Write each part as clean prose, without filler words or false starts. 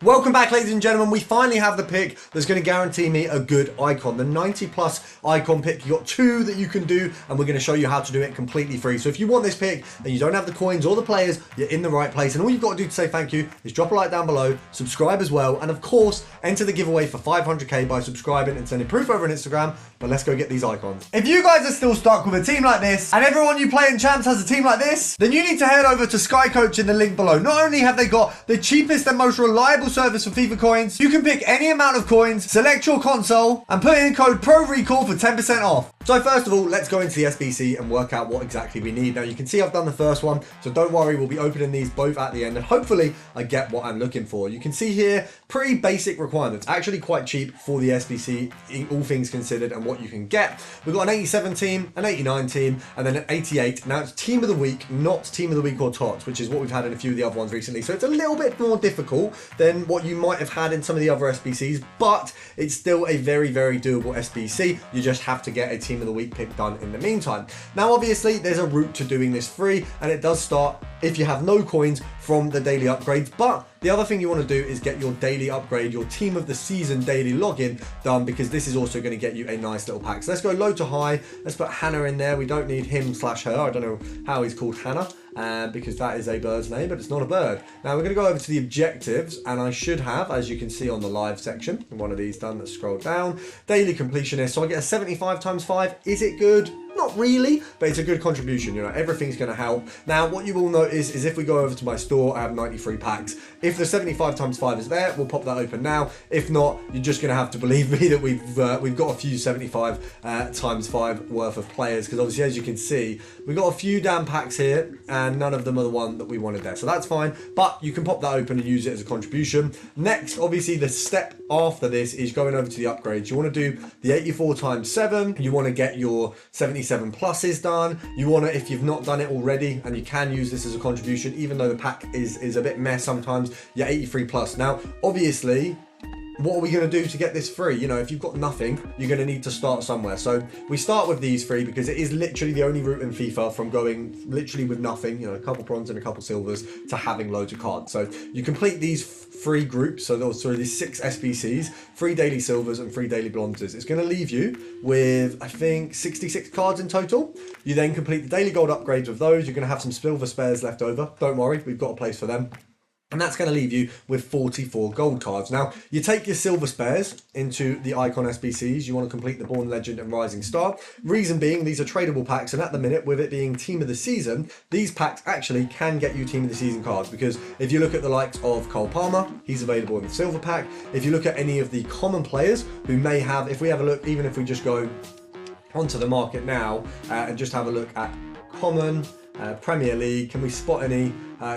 Welcome back, ladies and gentlemen. We finally have the pick that's going to guarantee me a good icon. The 90 plus icon pick. You got two that you can do, and we're going to show you how to do it completely free. So if you want this pick and you don't have the coins or the players, you're in the right place. And all you've got to do to say thank you is drop a like down below, subscribe as well, and of course, enter the giveaway for 500k by subscribing and sending proof over on Instagram. But let's go get these icons. If you guys are still stuck with a team like this, and everyone you play in champs has a team like this, then you need to head over to Sky Coach in the link below. Not only have they got the cheapest and most reliable service for FIFA coins, you can pick any amount of coins, select your console, and put in code PRORECALL for 10% off. So first of all, let's go into the SBC and work out what exactly we need. Now you can see I've done the first one, so don't worry, we'll be opening these both at the end, and hopefully I get what I'm looking for. You can see here, pretty basic requirements, actually quite cheap for the SBC, all things considered, and what you can get. We've got an 87 team, an 89 team, and then an 88. Now it's team of the week, not team of the week or tots, which is what we've had in a few of the other ones recently. So it's a little bit more difficult than what you might have had in some of the other SBCs, but it's still a very, very doable SBC. You just have to get a team of the week pick done in the meantime. Now, obviously, there's a route to doing this free, and it does start if you have no coins from the daily upgrades. But the other thing you want to do is get your daily upgrade, your team of the season daily login done, because this is also going to get you a nice little pack. So let's go low to high. Let's put Hannah in there. We don't need him/her. I don't know how he's called Hannah, because that is a bird's name, but it's not a bird. Now we're going to go over to the objectives, and I should have, as you can see on the live section, one of these done. Let's scroll down. Daily completionist. So I get a 75 times 5. Is it good? Not really, but it's a good contribution. You know, everything's going to help. Now, what you will notice is if we go over to my store, I have 93 packs. If the 75 times 5 is there, we'll pop that open now. If not, you're just going to have to believe me that we've got a few 75 times 5 worth of players, because obviously, as you can see, we've got a few damn packs here, and none of them are the one that we wanted there. So that's fine, but you can pop that open and use it as a contribution. Next, obviously, the step after this is going over to the upgrades. You want to do the 84 times 7. You want to get your 77 pluses done. You want to, if you've not done it already, and you can use this as a contribution, even though the pack is a bit mess sometimes, your 83 plus. Now, obviously, what are we going to do to get this free? You know, if you've got nothing, you're going to need to start somewhere. So we start with these free because it is literally the only route in FIFA from going literally with nothing, you know, a couple bronze and a couple silvers, to having loads of cards. So you complete these free groups, so these 6 SBCs, 3 daily silvers and 3 daily bronzes. It's going to leave you with, I think, 66 cards in total. You then complete the daily gold upgrades with those. You're going to have some silver spares left over. Don't worry, we've got a place for them. And that's going to leave you with 44 gold cards. Now, you take your silver spares into the Icon SBCs. You want to complete the Born Legend and Rising Star. Reason being, these are tradable packs. And at the minute, with it being Team of the Season, these packs actually can get you Team of the Season cards. Because if you look at the likes of Cole Palmer, he's available in the silver pack. If you look at any of the common players who may have, if we have a look, even if we just go onto the market now and just have a look at common, Premier League, can we spot any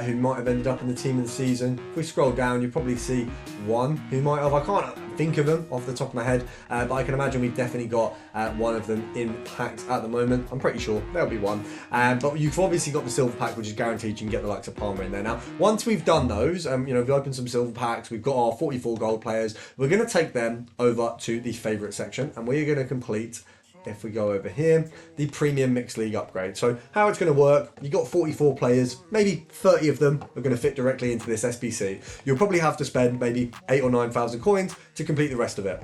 who might have ended up in the team of the season? If we scroll down, you probably see one who might have. I can't think of them off the top of my head, but I can imagine we've definitely got one of them in packs at the moment. I'm pretty sure there'll be one. But you've obviously got the silver pack, which is guaranteed you can get the likes of Palmer in there. Now, once we've done those, you know, we've opened some silver packs, we've got our 44 gold players, we're going to take them over to the favourite section, and we're going to complete, if we go over here, the Premium Mixed League upgrade. So how it's going to work, you got 44 players, maybe 30 of them are going to fit directly into this SBC. You'll probably have to spend maybe 8,000 or 9,000 coins to complete the rest of it.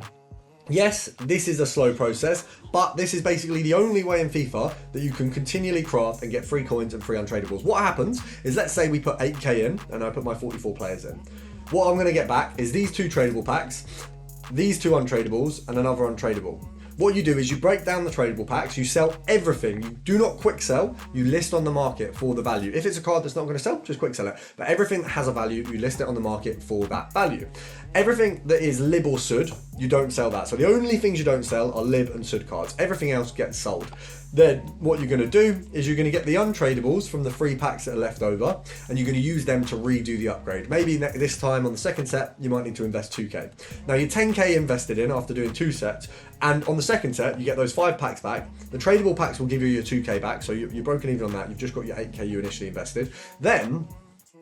Yes, this is a slow process, but this is basically the only way in FIFA that you can continually craft and get free coins and free untradables. What happens is, let's say we put 8k in, and I put my 44 players in. What I'm going to get back is these 2 tradable packs, these 2 untradables, and another untradable. What you do is you break down the tradable packs, you sell everything. You do not quick sell, you list on the market for the value. If it's a card that's not going to sell, just quick sell it. But everything that has a value, you list it on the market for that value. Everything that is lib or sud, you don't sell that. So the only things you don't sell are lib and sud cards. Everything else gets sold. Then what you're going to do is you're going to get the untradables from the 3 packs that are left over, and you're going to use them to redo the upgrade. Maybe this time on the second set, you might need to invest 2k. Now you're 10k invested in after doing 2 sets, and on the second set, you get those 5 packs back. The tradable packs will give you your 2k back, so you're broken even on that. You've just got your 8k you initially invested. Then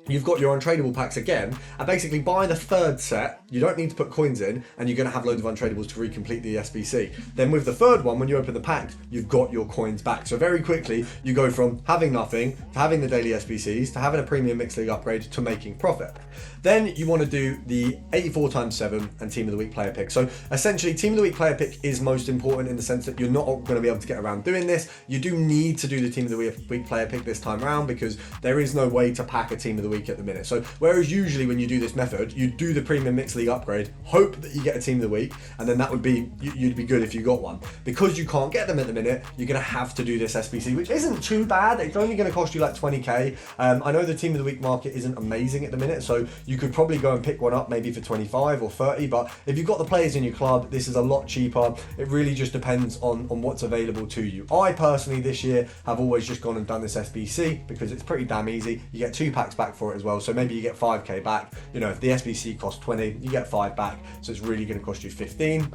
you've got your untradeable packs again, and basically by the third set, you don't need to put coins in, and you're going to have loads of untradables to recomplete the SBC. Then with the third one, when you open the pack, you've got your coins back. So very quickly, you go from having nothing, to having the daily SBCs, to having a premium mixed league upgrade, to making profit. Then you want to do the 84x7 and Team of the Week player pick. So essentially, Team of the Week player pick is most important in the sense that you're not going to be able to get around doing this. You do need to do the Team of the Week player pick this time around, because there is no way to pack a Team of the Week at the minute. So whereas usually when you do this method, you do the premium mixed league upgrade, hope that you get a Team of the Week, and then that would be, you'd be good if you got one. Because you can't get them at the minute, you're going to have to do this SBC, which isn't too bad. It's only going to cost you like 20k. I know the Team of the Week market isn't amazing at the minute, so you could probably go and pick one up maybe for 25 or 30, but if you've got the players in your club, this is a lot cheaper. It really just depends on what's available to you. I personally this year have always just gone and done this SBC because it's pretty damn easy. You get 2 packs back for it as well, so maybe you get 5k back. You know, if the SBC costs 20, you get 5 back, so it's really going to cost you 15.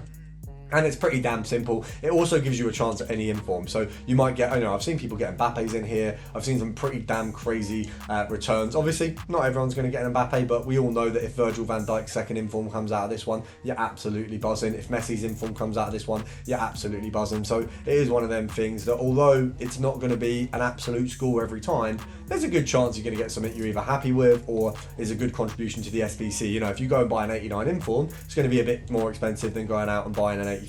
And it's pretty damn simple. It also gives you a chance at any inform. So you might get, I know, I've seen people get Mbappe's in here. I've seen some pretty damn crazy returns. Obviously, not everyone's going to get an Mbappe, but we all know that if Virgil van Dijk's second inform comes out of this one, you're absolutely buzzing. If Messi's inform comes out of this one, you're absolutely buzzing. So it is one of them things that, although it's not going to be an absolute score every time, there's a good chance you're going to get something you're either happy with or is a good contribution to the SBC. You know, if you go and buy an 89 inform, it's going to be a bit more expensive than going out and buying an 85.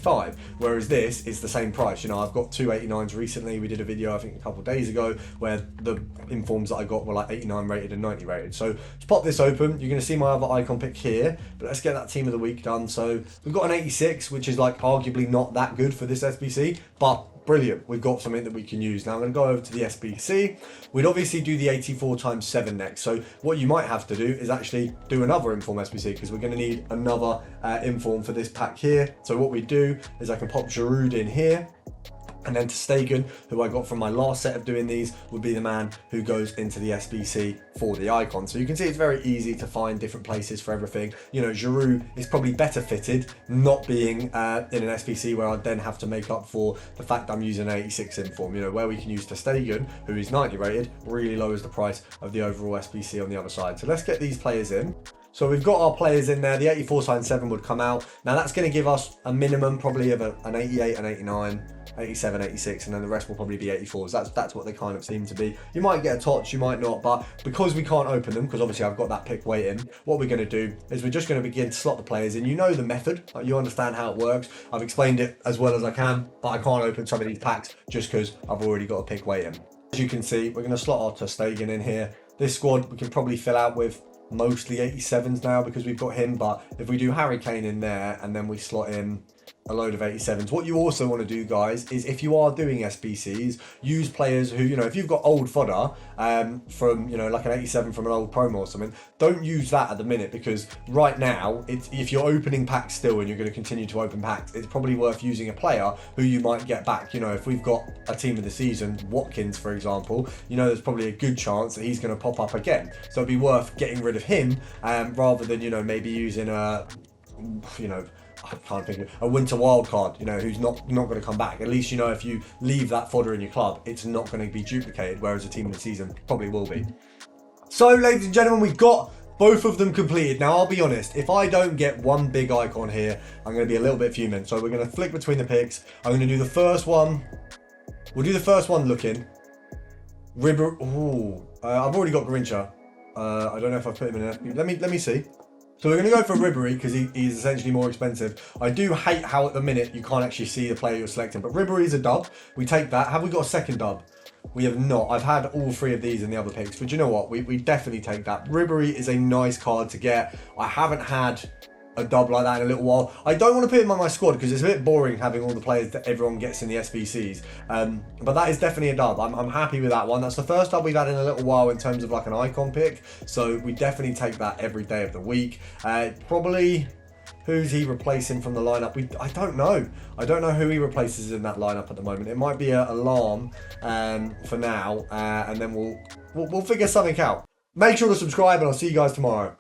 Whereas this is the same price. You know, I've got 2 89s recently. We did a video, I think, a couple of days ago where the informs that I got were like 89 rated and 90 rated. So let's pop this open. You're going to see my other icon pick here, but let's get that Team of the Week done. So we've got an 86, which is like arguably not that good for this SBC, but brilliant, we've got something that we can use. Now I'm going to go over to the SBC. We'd obviously do the 84x7 next. So what you might have to do is actually do another inform SBC, because we're going to need another inform for this pack here. So what we do is I can pop Giroud in here. And then to Stegen, who I got from my last set of doing these, would be the man who goes into the SBC for the icon. So you can see it's very easy to find different places for everything. You know, Giroud is probably better fitted not being in an SBC where I'd then have to make up for the fact I'm using an 86 inform. You know, where we can use to Stegen, who is 90 rated, really lowers the price of the overall SBC on the other side. So let's get these players in. So we've got our players in there. The 84x7 would come out. Now that's going to give us a minimum probably of an 88, an 89, 87, 86, and then the rest will probably be 84s. That's what they kind of seem to be. You might get a touch, you might not, but because we can't open them, because obviously I've got that pick waiting, what we're going to do is we're just going to begin to slot the players in. You know the method, you understand how it works. I've explained it as well as I can, but I can't open some of these packs just because I've already got a pick waiting. As you can see, we're going to slot our ter Stegen in here. This squad we can probably fill out with mostly 87s now because we've got him, but if we do Harry Kane in there and then we slot in a load of 87s, what you also want to do, guys, is if you are doing SBCs, use players who, you know, if you've got old fodder from, you know, like an 87 from an old promo or something, don't use that at the minute, because right now, if you're opening packs still and you're going to continue to open packs, it's probably worth using a player who you might get back. You know, if we've got a team of the season, Watkins, for example, you know, there's probably a good chance that he's going to pop up again. So it'd be worth getting rid of him rather than, you know, maybe using a, you know, I can't think of a winter wild card, you know, who's not going to come back. At least, you know, if you leave that fodder in your club, it's not going to be duplicated, whereas a team of the season probably will be. So, ladies and gentlemen, we've got both of them completed. Now, I'll be honest, if I don't get one big icon here, I'm going to be a little bit fuming. So we're going to flick between the picks. I'm going to do the first one. We'll do the first one looking. Ribber. Ooh, I've already got Grincha. I don't know if I've put him in it. Let me see. So we're going to go for Ribéry because he's essentially more expensive. I do hate how at the minute you can't actually see the player you're selecting, but Ribéry's a dub. We take that. Have we got a second dub? We have not. I've had all 3 of these in the other picks, but you know what? We definitely take that. Ribéry is a nice card to get. I haven't had a dub like that in a little while. I don't want to put him on my squad because it's a bit boring having all the players that everyone gets in the SBCs. But that is definitely a dub. I'm happy with that one. That's the first dub we've had in a little while in terms of like an icon pick. So we definitely take that every day of the week. Probably, who's he replacing from the lineup? I don't know. I don't know who he replaces in that lineup at the moment. It might be an Alarm for now, and then we'll figure something out. Make sure to subscribe, and I'll see you guys tomorrow.